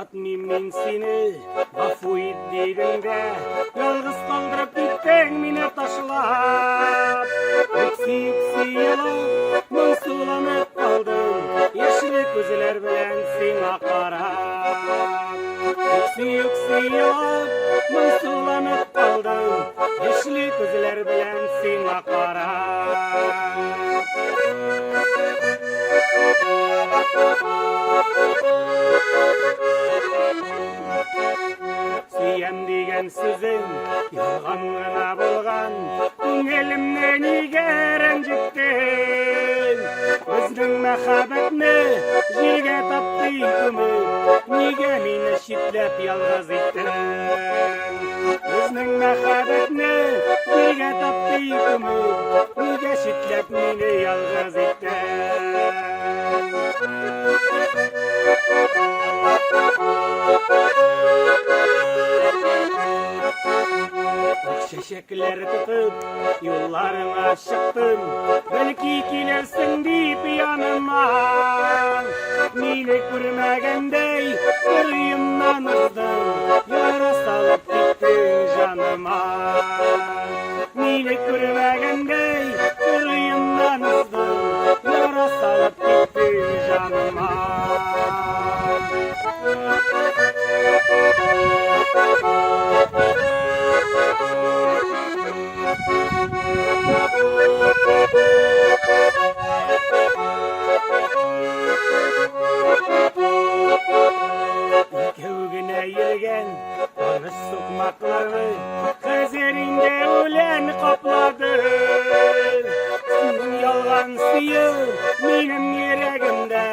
Yaratmayayım men seni gafu etdiginde, yalgız kaldırıp gittin meni taşlap. Yüksi yılap muңsulanıp kaldım, yeşil gözler bilen sana qarap. Yüksi yılap muңsulanıp kaldım, yeşil gözler bilen sana qarap. Suyam degen sözün yalgan gana bolgan, ko'nglimni nega ranjitdin? O'zning mahabbatni yerga tapdi ko'mib, nega meni shitlab yolg'iz etdin? O'zning mahabbatni yerga tapdi ko'mib, nega shitlab meni yolg'iz etdin? Çiçekler tutup yollarına çıktım, belki gelirsin deyip yanıma. Meni görmegende yüreğimden ızdım, yara salıp gittin canıma. Meni görmegende yüreğimden ızdım, yara salıp gittin canıma. Kövgüne yürgen barış sokmaklarını gözlerinde ölen kapladı. Senin yalgan suyu benim yüreğimde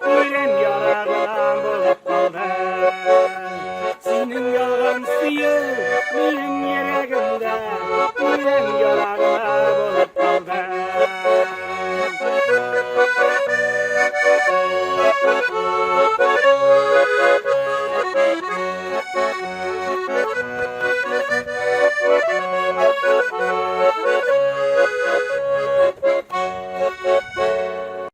ölen yarağından bulup kaldı. Senin yalgan suyu benim yüreğimde ölen yarağından